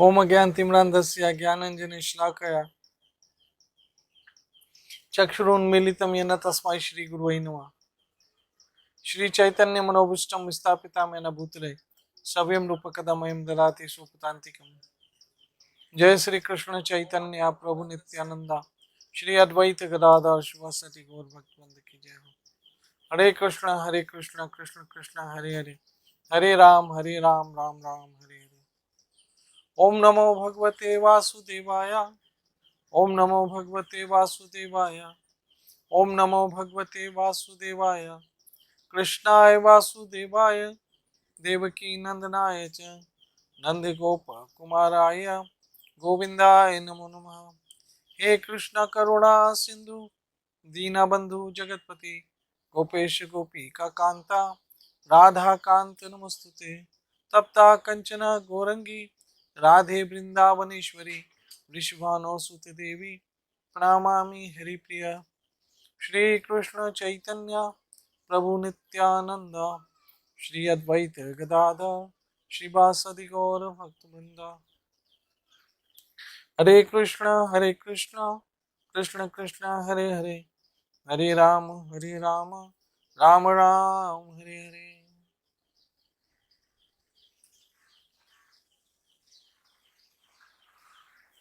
ओम ज्ञानतिम्रान्धस्य ज्ञानाञ्जनशलाकया चक्षुरुन्मीलितं येन तस्मै श्रीगुरुवे नमः। श्रीचैतन्यमनोभीष्टं स्थापितं येन भूतले स्वयं रूपकदमयं ददाति स्वपदान्तिकम्। जय श्री कृष्ण चैतन्य प्रभु नित्यानंदा श्री अद्वैत गदाधर शिवासदि गौर भक्तवृंद की जय हो। हरे कृष्ण कृष्ण कृष्ण हरे हरे, हरे राम राम राम हरे हरे। ओम नमो भगवते वासुदेवाय, ओम नमो भगवते वासुदेवाय, ओम नमो भगवते वासुदेवाय। कृष्णाय वासुदेवाय देवकी नंदनाय च नंदगोप कुमाराय गोविंदाय नमो नमः। हे कृष्ण करुणा सिंधु दीनबंधु जगतपति गोपेश गोपी का कांता राधा कांत नमस्तुते। तप्ता कंचन गौरंगी राधे वृंदावनेश्वरी वृषभानुसुते देवी प्रणमामि हरिप्रिय। श्री कृष्ण चैतन्य प्रभु नित्यानंद श्री अद्वैत गदाधर श्रीवासदि गौर भक्तवृंद। हरे कृष्ण कृष्ण कृष्ण हरे हरे, हरे राम राम राम हरे हरे।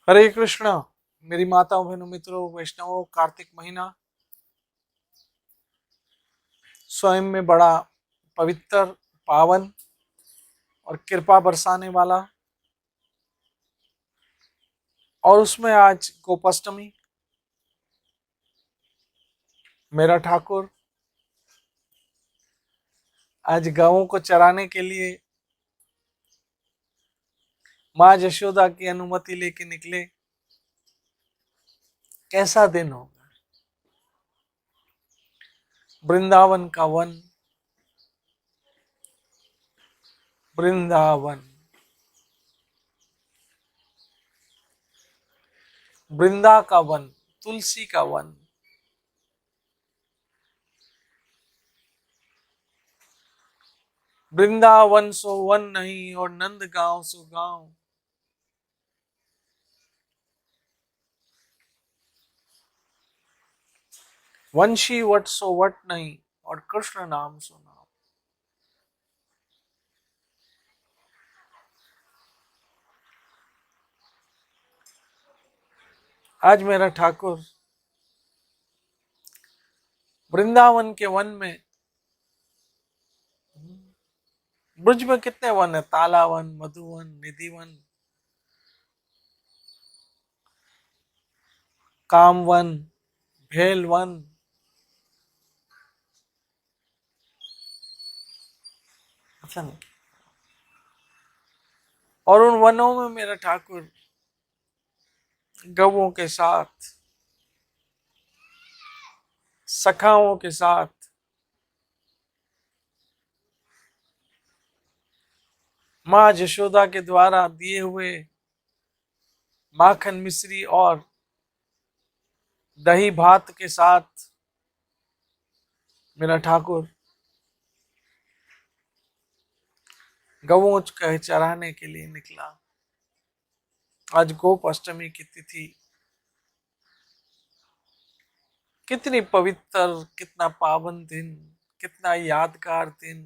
हरे कृष्ण मेरी माताओं बहनों मित्रों वैष्णवों। कार्तिक महीना स्वयं में बड़ा पवित्र, पावन और कृपा बरसाने वाला, और उसमें आज गोपाष्टमी। मेरा ठाकुर आज गायों को चराने के लिए माँ यशोदा की अनुमति लेके निकले। कैसा दिन होगा। वृंदावन का वन, वृंदावन, वृंदा का वन, तुलसी का वन। वृंदावन सो वन नहीं और नंद गांव सो गांव। वंशी वट सो वट नहीं और कृष्ण नाम सो नाम। आज मेरा ठाकुर वृंदावन के वन में, ब्रज में कितने वन है, तालावन, मधुवन, निधिवन, कामवन, भेलवन। अच्छा नहीं। और उन वनों में मेरा ठाकुर गवों के साथ, सखाओं के साथ, माँ यशोदा के द्वारा दिए हुए माखन मिश्री और दही भात के साथ मेरा ठाकुर गवों को चराने के लिए निकला। आज गोप अष्टमी की तिथि, कितनी पवित्र, कितना पावन दिन, कितना यादगार दिन।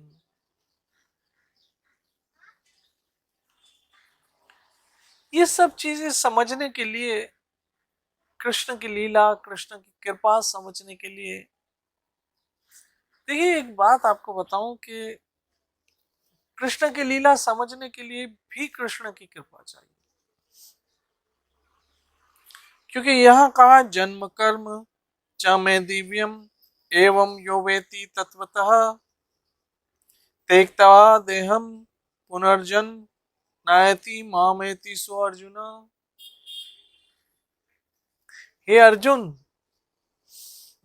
ये सब चीजें समझने के लिए, कृष्ण की लीला, कृष्ण की कृपा समझने के लिए, देखिए एक बात आपको बताऊं कि कृष्ण की लीला समझने के लिए भी कृष्ण की कृपा चाहिए। क्योंकि यहाँ कहा जन्म कर्म च में दिव्यम एवं यो वेति तत्वतः त्यक्त्वा देहम पुनर्जन्म नायति मामेति सो अर्जुन। हे अर्जुन,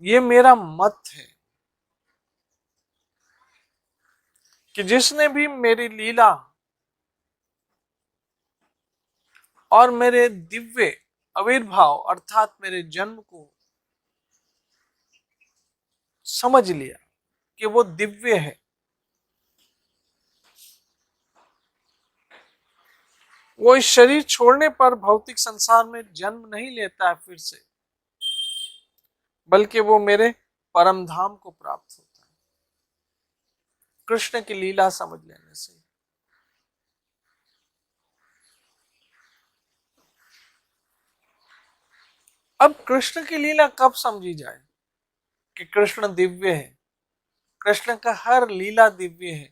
ये मेरा मत है कि जिसने भी मेरी लीला और मेरे दिव्य आविर्भाव अर्थात मेरे जन्म को समझ लिया कि वो दिव्य है, वो इस शरीर छोड़ने पर भौतिक संसार में जन्म नहीं लेता है फिर से, बल्कि वो मेरे परम धाम को प्राप्त होता है कृष्ण की लीला समझ लेने से। अब कृष्ण की लीला कब समझी जाए कि कृष्ण दिव्य है? कृष्ण का हर लीला दिव्य है,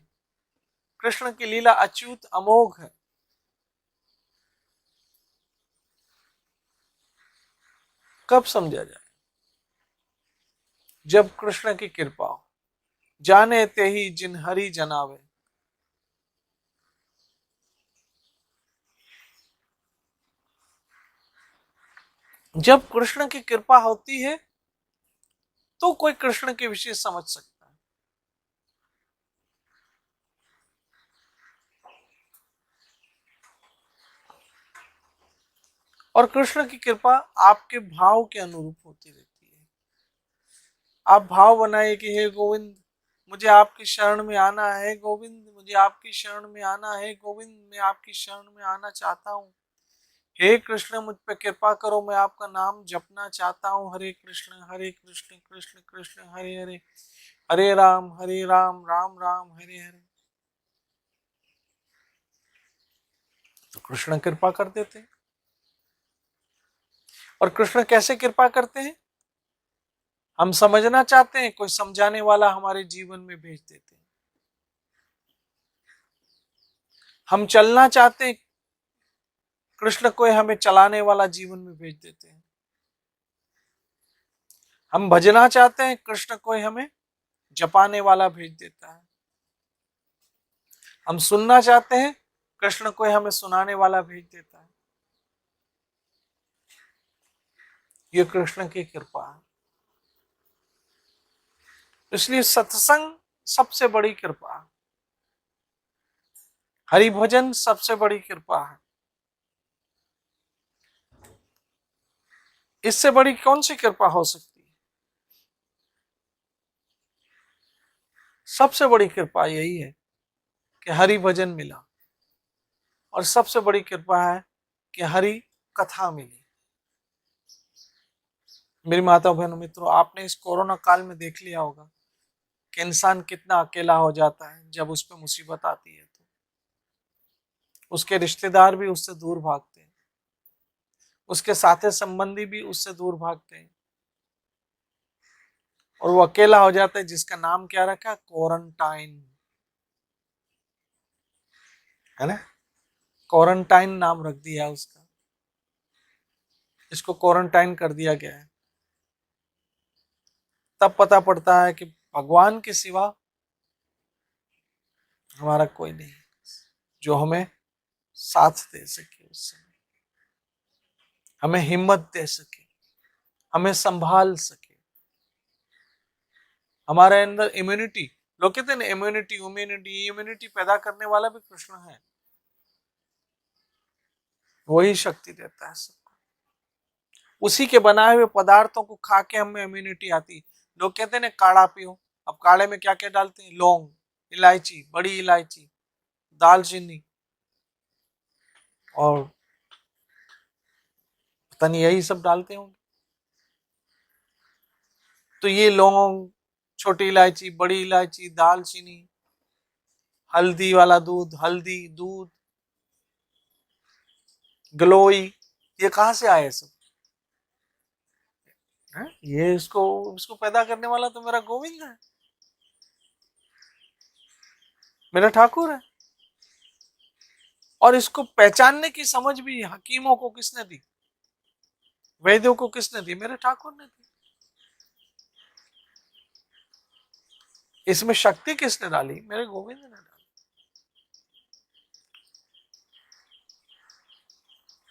कृष्ण की लीला अच्युत अमोघ है। कब समझा जाए? जब कृष्ण की कृपा हो। जाने ते ही जिन हरि जनावे। जब कृष्ण की कृपा होती है तो कोई कृष्ण के विषय समझ सकता है। और कृष्ण की कृपा आपके भाव के अनुरूप होती रहती है। आप भाव बनाए कि हे गोविंद मुझे आपकी शरण में आना है, गोविंद मुझे आपकी शरण में आना है, गोविंद मैं आपकी शरण में आना चाहता हूँ। हे कृष्ण मुझ पे कृपा करो, मैं आपका नाम जपना चाहता हूँ। हरे कृष्ण कृष्ण कृष्ण हरे हरे, हरे राम राम राम हरे हरे। तो कृष्ण कृपा कर देते हैं। और कृष्ण कैसे कृपा करते हैं? हम समझना चाहते हैं, कोई समझाने वाला हमारे जीवन में भेज देते हैं। हम चलना चाहते हैं, कृष्ण कोई हमें चलाने वाला जीवन में भेज देते हैं। हम भजना चाहते हैं, कृष्ण कोई हमें जपाने वाला भेज देता है। हम सुनना चाहते हैं, कृष्ण कोई हमें सुनाने वाला भेज देता है। ये कृष्ण की कृपा है। इसलिए सत्संग सबसे बड़ी कृपा है, हरि भजन सबसे बड़ी कृपा है। इससे बड़ी कौन सी कृपा हो सकती है? सबसे बड़ी कृपा यही है कि हरि भजन मिला, और सबसे बड़ी कृपा है कि हरि कथा मिली। मेरी माता बहनों मित्रों, आपने इस कोरोना काल में देख लिया होगा कि इंसान कितना अकेला हो जाता है जब उस पर मुसीबत आती है। तो उसके रिश्तेदार भी उससे दूर भागते हैं, उसके साथे संबंधी भी उससे दूर भागते हैं, और वो अकेला हो जाता है, जिसका नाम क्या रखा? क्वारंटाइन, है ना? क्वारंटाइन नाम रख दिया उसका। इसको क्वारंटाइन कर दिया गया है। तब पता पड़ता है कि भगवान के सिवा हमारा कोई नहीं जो हमें साथ दे सके, उससे हमें हिम्मत दे सके, हमें संभाल सके। हमारे अंदर इम्यूनिटी, लोग कहते हैं ना इम्यूनिटी इम्यूनिटी इम्यूनिटी पैदा करने वाला भी कृष्ण है। वही शक्ति देता है सबको। उसी के बनाए हुए पदार्थों को खा के हमें इम्यूनिटी आती। लोग कहते हैं ना काढ़ा पियो। अब काढ़े में क्या क्या डालते हैं? लौंग, इलायची, बड़ी इलायची, दालचीनी, और पता नहीं यही सब डालते होंगे। तो ये लौंग, छोटी इलायची, बड़ी इलायची, दालचीनी, हल्दी वाला दूध, हल्दी दूध, गलोई, ये कहाँ से आए सब? है? ये इसको पैदा करने वाला तो मेरा गोविंद है, मेरा ठाकुर है। और इसको पहचानने की समझ भी हकीमों को किसने दी? वैद्यों को किसने दी? मेरे ठाकुर ने दी। इसमें शक्ति किसने डाली? मेरे गोविंद ने डाली।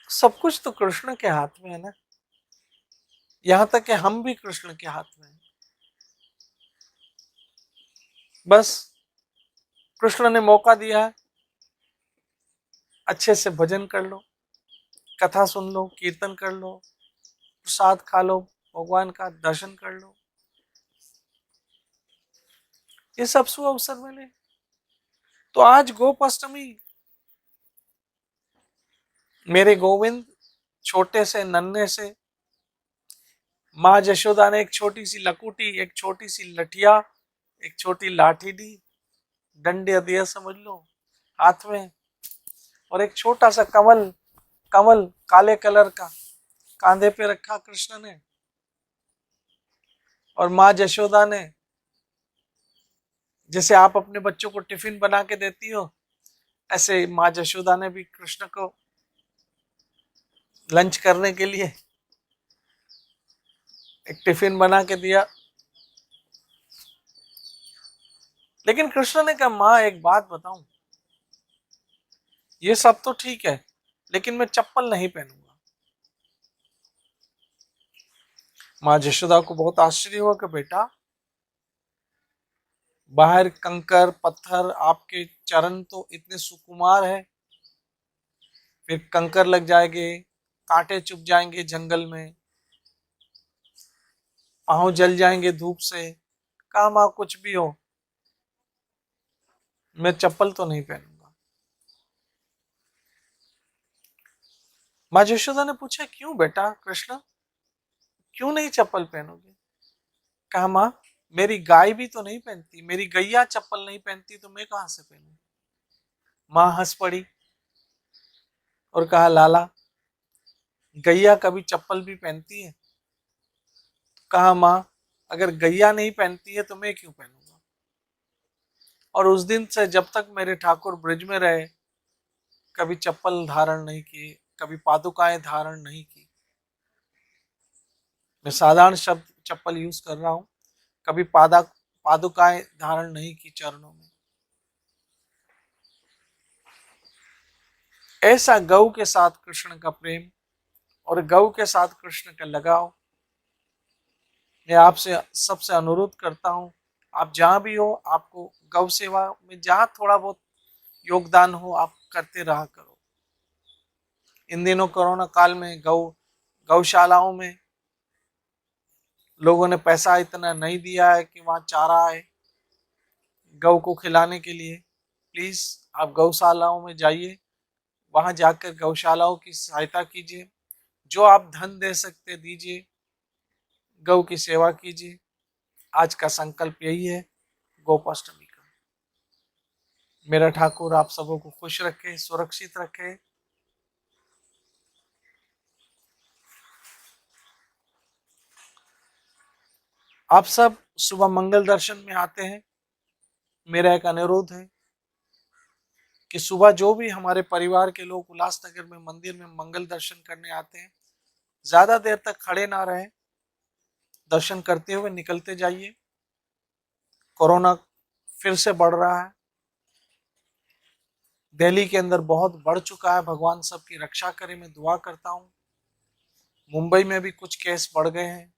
सब कुछ तो कृष्ण के हाथ में है ना। यहां तक कि हम भी कृष्ण के हाथ में हैं। बस कृष्ण ने मौका दिया है, अच्छे से भजन कर लो, कथा सुन लो, कीर्तन कर लो, प्रसाद खा लो, भगवान का दर्शन कर लो, ये सब शुभ अवसर मिले। तो आज गोप अष्टमी, मेरे गोविंद छोटे से नन्हे से माँ जशोदा ने एक छोटी सी लकुटी, एक छोटी सी लठिया, एक छोटी लाठी दी, डंडे दिया समझ लो हाथ में, और एक छोटा सा कमल, कमल काले कलर का कांधे पे रखा कृष्ण ने। और माँ जशोदा ने, जैसे आप अपने बच्चों को टिफिन बना के देती हो, ऐसे माँ जशोदा ने भी कृष्ण को लंच करने के लिए एक टिफिन बना के दिया। लेकिन कृष्ण ने कहा माँ एक बात बताऊं, ये सब तो ठीक है लेकिन मैं चप्पल नहीं पहनूंगा। माँ जशोदा को बहुत आश्चर्य हुआ कि बेटा, बाहर कंकर पत्थर, आपके चरण तो इतने सुकुमार है, फिर कंकर लग जाएंगे, कांटे चुभ जाएंगे जंगल में, पांव जल जाएंगे धूप से, कहा माँ कुछ भी हो मैं चप्पल तो नहीं पहनूंगा। माँ यशोदा ने पूछा क्यों बेटा कृष्ण, क्यों नहीं चप्पल पहनोगे? कहा माँ मेरी गाय भी तो नहीं पहनती, मेरी गैया चप्पल नहीं पहनती तो मैं कहां से पहनूं? माँ हंस पड़ी और कहा लाला, गैया कभी चप्पल भी पहनती है? कहा माँ अगर गैया नहीं पहनती है तो मैं क्यों पहनूंगा? और उस दिन से जब तक मेरे ठाकुर ब्रिज में रहे, कभी चप्पल धारण नहीं किए, कभी पादुकाएं धारण नहीं की। मैं साधारण शब्द चप्पल यूज कर रहा हूं, कभी पादुकाएं धारण नहीं की चरणों में। ऐसा गौ के साथ कृष्ण का प्रेम और गौ के साथ कृष्ण का लगाव, मैं आपसे सबसे अनुरोध करता हूं, आप जहां भी हो, आपको गौ सेवा में जहां थोड़ा बहुत योगदान हो आप करते रहा करो। इन दिनों कोरोना काल में गौशालाओं में लोगों ने पैसा इतना नहीं दिया है कि वहां चारा आए गौ को खिलाने के लिए। प्लीज आप गौशालाओं में जाइए, वहां जाकर गौशालाओं की सहायता कीजिए, जो आप धन दे सकते दीजिए, गौ की सेवा कीजिए। आज का संकल्प यही है गोपाष्टमी का। मेरा ठाकुर आप सबों को खुश रखे, सुरक्षित रखे। आप सब सुबह मंगल दर्शन में आते हैं, मेरा एक अनुरोध है कि सुबह जो भी हमारे परिवार के लोग उल्लासनगर में मंदिर में मंगल दर्शन करने आते हैं, ज्यादा देर तक खड़े ना रहें, दर्शन करते हुए निकलते जाइए। कोरोना फिर से बढ़ रहा है, दिल्ली के अंदर बहुत बढ़ चुका है, भगवान सबकी रक्षा करे, मैं दुआ करता हूँ। मुंबई में भी कुछ केस बढ़ गए हैं,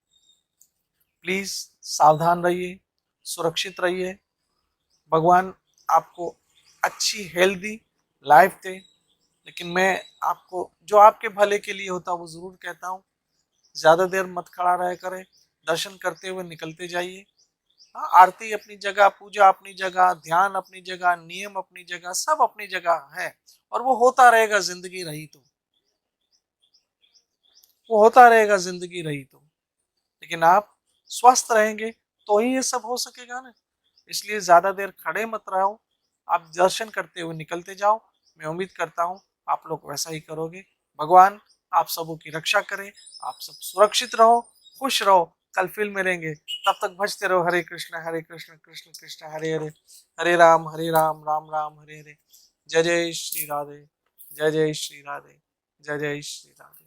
प्लीज सावधान रहिए, सुरक्षित रहिए। भगवान आपको अच्छी हेल्दी लाइफ दे। लेकिन मैं आपको जो आपके भले के लिए होता वो जरूर कहता हूँ, ज्यादा देर मत खड़ा रह करे, दर्शन करते हुए निकलते जाइए। हाँ, आरती अपनी जगह, पूजा अपनी जगह, ध्यान अपनी जगह, नियम अपनी जगह, सब अपनी जगह है, और वो होता रहेगा जिंदगी रही तो, वो होता रहेगा जिंदगी रही तो। लेकिन आप स्वस्थ रहेंगे तो ही ये सब हो सकेगा ना। इसलिए ज्यादा देर खड़े मत रहो, आप दर्शन करते हुए निकलते जाओ। मैं उम्मीद करता हूँ आप लोग वैसा ही करोगे। भगवान आप सबों की रक्षा करे, आप सब सुरक्षित रहो, खुश रहो। कल फिर मिलेंगे, तब तक भजते रहो हरे कृष्ण कृष्ण कृष्ण हरे हरे, हरे राम राम राम हरे हरे। जय जय श्री राधे, जय जय श्री राधे, जय जय श्री राधे।